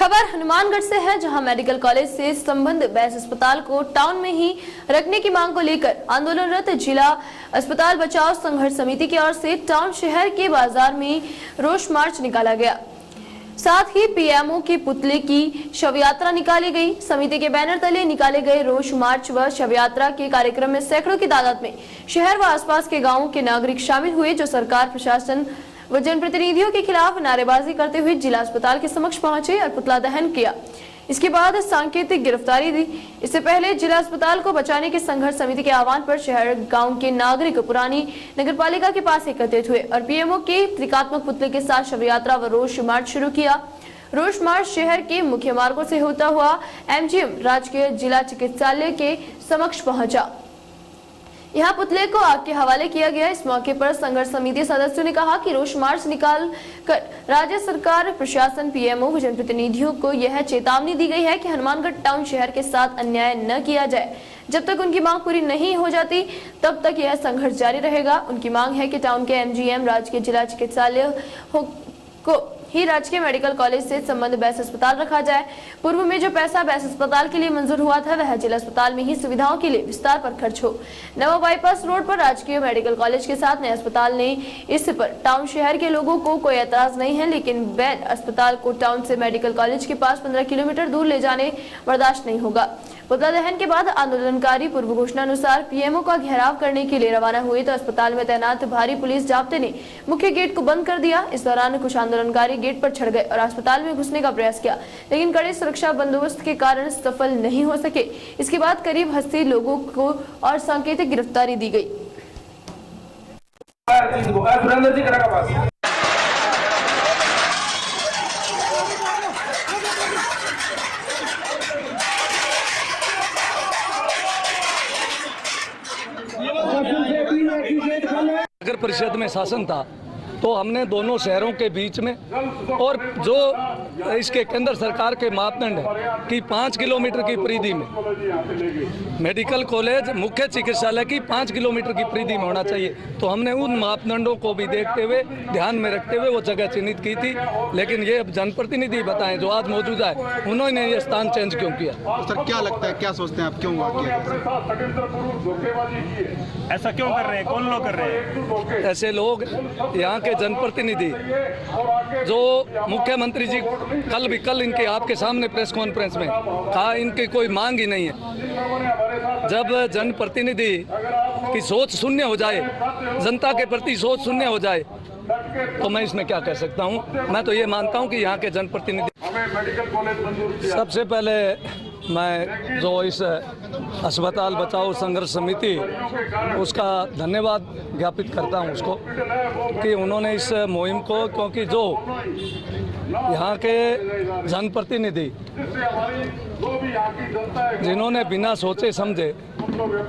खबर हनुमानगढ़ से है, जहां मेडिकल कॉलेज से संबद्ध बेस अस्पताल को टाउन में ही रखने की मांग को लेकर आंदोलनरत जिला अस्पताल बचाओ संघर्ष समिति की ओर से टाउन शहर के बाजार में रोष मार्च निकाला गया। साथ ही पीएमओ के पुतले की शव यात्रा निकाली गई। समिति के बैनर तले निकाले गए रोष मार्च व शव यात्रा के कार्यक्रम में सैकड़ों की तादाद में शहर व आसपास के गांवों के नागरिक शामिल हुए, जो सरकार, प्रशासन व जनप्रतिनिधियों के खिलाफ नारेबाजी करते हुए जिला अस्पताल के समक्ष पहुंचे और पुतला दहन किया। इसके बाद सांकेतिक गिरफ्तारी दी। इससे पहले जिला अस्पताल को बचाने के संघर्ष समिति के आह्वान पर शहर गांव के नागरिक पुरानी नगरपालिका के पास एकत्रित हुए और पीएमओ के प्रतीकात्मक पुतले के साथ शव यात्रा व रोष मार्च शुरू किया। रोष मार्च शहर के मुख्य मार्गों से होता हुआ एमजीएम राजकीय जिला चिकित्सालय के समक्ष पहुंचा। यहाँ पुतले को आग के हवाले किया गया। इस मौके पर संघर्ष समिति सदस्यों ने कहा कि रोष मार्च निकाल कर राज्य सरकार, प्रशासन, पीएमओ व जनप्रतिनिधियों को यह चेतावनी दी गई है कि हनुमानगढ़ टाउन शहर के साथ अन्याय न किया जाए। जब तक उनकी मांग पूरी नहीं हो जाती तब तक यह संघर्ष जारी रहेगा। उनकी मांग है कि टाउन के एमजीएम राजकीय जिला चिकित्सालय को ही राजकीय मेडिकल कॉलेज से संबंध बेस अस्पताल रखा जाए। पूर्व में जो पैसा बेस अस्पताल के लिए मंजूर हुआ था वह जिला अस्पताल में ही सुविधाओं के लिए विस्तार पर खर्च हो। नवा बाईपास रोड पर राजकीय मेडिकल कॉलेज के साथ नए अस्पताल ने इस पर टाउन शहर के लोगों को कोई एतराज नहीं है, लेकिन बेड अस्पताल को टाउन से मेडिकल कॉलेज के पास 15 किलोमीटर दूर ले जाने बर्दाश्त नहीं होगा। पुतला दहन के बाद आंदोलनकारी पूर्व घोषणा अनुसार पीएमओ का घेराव करने के लिए रवाना हुए तो अस्पताल में तैनात भारी पुलिस जाब्ते ने मुख्य गेट को बंद कर दिया। इस दौरान कुछ आंदोलनकारी गेट पर चढ़ गए और अस्पताल में घुसने का प्रयास किया, लेकिन कड़े सुरक्षा बंदोबस्त के कारण सफल नहीं हो सके। इसके बाद करीब 80 लोगों को और सांकेतिक गिरफ्तारी दी गई। नगर परिषद में शासन था तो हमने दोनों शहरों के बीच में और जो इसके केंद्र सरकार के मापदंड है कि 5 किलोमीटर की परिधि में मेडिकल कॉलेज मुख्य चिकित्सालय की 5 किलोमीटर की परिधि में होना चाहिए, तो हमने उन मापदंडों को भी देखते हुए, ध्यान में रखते हुए वो जगह चिन्हित की थी। लेकिन ये जनप्रतिनिधि बताएं जो आज मौजूदा है, उन्होंने ये स्थान चेंज क्यों किया? तो सर क्या लगता है, क्या सोचते हैं आप, क्यों किया? ऐसा क्यों कर रहे हैं, कौन लोग कर रहे हैं? ऐसे लोग यहाँ के जनप्रतिनिधि जो मुख्यमंत्री जी कल इनके आपके सामने प्रेस कॉन्फ्रेंस में कहा इनकी कोई मांग ही नहीं है। जब जनप्रतिनिधि की सोच शून्य हो जाए, जनता के प्रति सोच शून्य हो जाए, तो मैं इसमें क्या कह सकता हूँ। मैं तो ये मानता हूँ कि यहाँ के जनप्रतिनिधि, सबसे पहले मैं जो इस अस्पताल बचाओ संघर्ष समिति उसका धन्यवाद ज्ञापित करता हूं उसको कि उन्होंने इस मुहिम को, क्योंकि जो यहाँ के जनप्रतिनिधि जिन्होंने बिना सोचे समझे,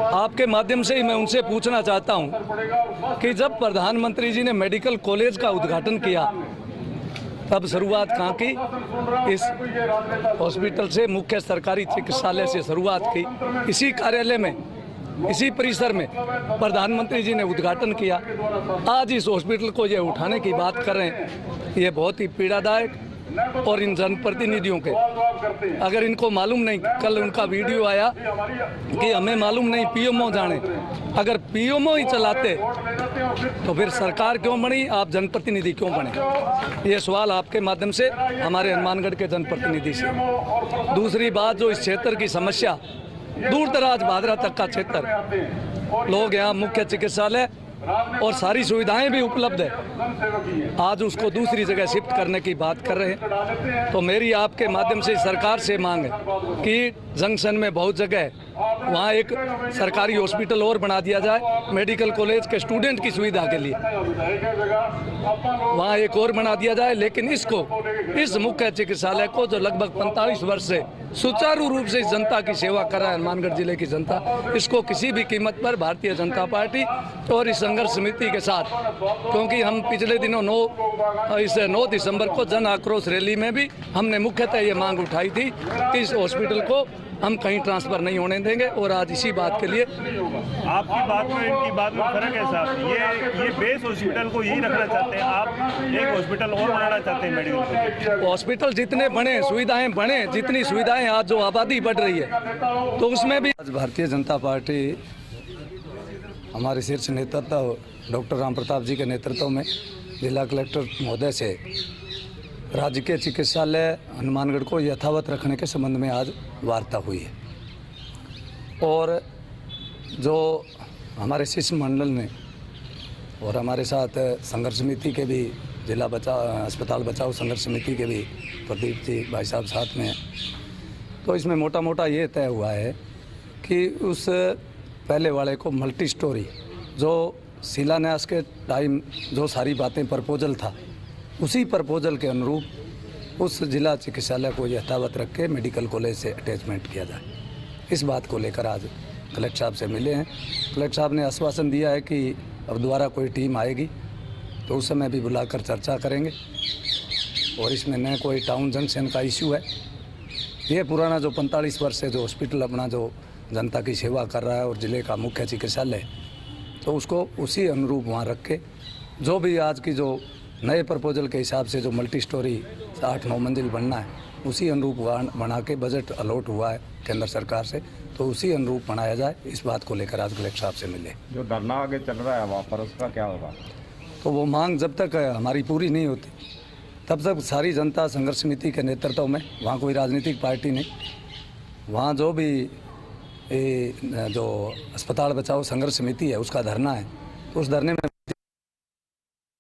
आपके माध्यम से ही मैं उनसे पूछना चाहता हूं कि जब प्रधानमंत्री जी ने मेडिकल कॉलेज का उद्घाटन किया तब शुरुआत कहाँ की? इस हॉस्पिटल से, मुख्य सरकारी चिकित्सालय से शुरुआत की। इसी कार्यालय में, इसी परिसर में प्रधानमंत्री जी ने उद्घाटन किया। आज इस हॉस्पिटल को ये उठाने की बात कर रहे हैं, ये बहुत ही पीड़ादायक। और इन जनप्रतिनिधियों के, अगर इनको मालूम नहीं, कल उनका वीडियो आया कि हमें मालूम नहीं, पीएमओ जाने। अगर पीएमओ ही चलाते तो फिर सरकार क्यों बनी, आप जनप्रतिनिधि क्यों बने? ये सवाल आपके माध्यम से हमारे हनुमानगढ़ के जनप्रतिनिधि से। दूसरी बात, जो इस क्षेत्र की समस्या, दूर दराज भादरा तक का क्षेत्र, लोग यहाँ मुख्य चिकित्सालय और सारी सुविधाएं भी उपलब्ध है, आज उसको दूसरी जगह शिफ्ट करने की बात कर रहे हैं। तो मेरी आपके माध्यम से सरकार से मांग है कि जंक्शन में बहुत जगह है, वहाँ एक सरकारी हॉस्पिटल और बना दिया जाए, मेडिकल कॉलेज के स्टूडेंट की सुविधा के लिए वहाँ एक और बना दिया जाए। लेकिन इसको, इस मुख्य चिकित्सालय को जो लगभग 45 वर्ष से सुचारू रूप से जनता की सेवा कर रहा है हनुमानगढ़ जिले की जनता, इसको किसी भी कीमत पर भारतीय जनता पार्टी और इस संघर्ष समिति के साथ, क्योंकि हम पिछले दिनों 9 दिसंबर को जन आक्रोश रैली में भी हमने मुख्यतः ये मांग उठाई थी कि इस हॉस्पिटल को हम कहीं ट्रांसफ़र नहीं होने देंगे। और आज इसी बात के लिए आपकी बात में इनकी बात में फर्क है साहब। ये बेस हॉस्पिटल को यही रखना चाहते हैं, आप एक हॉस्पिटल और बनाना चाहते हैं मेडिकल। हॉस्पिटल जितने बने, सुविधाएं बढ़े, जितनी सुविधाएं आज जो आबादी बढ़ रही है तो उसमें भी आज भारतीय जनता पार्टी हमारे शीर्ष नेतृत्व डॉक्टर राम प्रताप जी के नेतृत्व में जिला कलेक्टर महोदय से राज्य के चिकित्सालय हनुमानगढ़ को यथावत रखने के संबंध में आज वार्ता हुई है। और जो हमारे शिष्य मंडल ने और हमारे साथ संघर्ष समिति के भी जिला अस्पताल बचाओ संघर्ष समिति के भी प्रदीप जी भाई साहब साथ में हैं। तो इसमें मोटा मोटा ये तय हुआ है कि उस पहले वाले को मल्टी स्टोरी जो शिलान्यास के टाइम जो सारी बातें प्रपोजल था उसी प्रपोजल के अनुरूप उस जिला चिकित्सालय को यथावत रख के मेडिकल कॉलेज से अटैचमेंट किया जाए। इस बात को लेकर आज कलेक्टर साहब से मिले हैं। कलेक्टर साहब ने आश्वासन दिया है कि अब दोबारा कोई टीम आएगी तो उस समय भी बुलाकर चर्चा करेंगे। और इसमें न कोई टाउन जंक्शन का इशू है। ये पुराना जो 45 वर्ष से जो हॉस्पिटल अपना जो जनता की सेवा कर रहा है और ज़िले का मुख्य चिकित्सालय, तो उसको उसी अनुरूप वहाँ रख के जो भी आज की जो नए प्रपोजल के हिसाब से जो मल्टी स्टोरी 8-9 मंजिल बनना है उसी अनुरूप बना के बजट अलॉट हुआ है केंद्र सरकार से, तो उसी अनुरूप बनाया जाए। इस बात को लेकर आज कलेक्टर साहब से मिले। जो धरना आगे चल रहा है वहाँ पर उसका क्या होगा? तो वो मांग जब तक हमारी पूरी नहीं होती तब तक सारी जनता संघर्ष समिति के नेतृत्व में, वहाँ कोई राजनीतिक पार्टी नहीं, वहाँ जो भी जो अस्पताल बचाओ संघर्ष समिति है उसका धरना है तो उस धरने में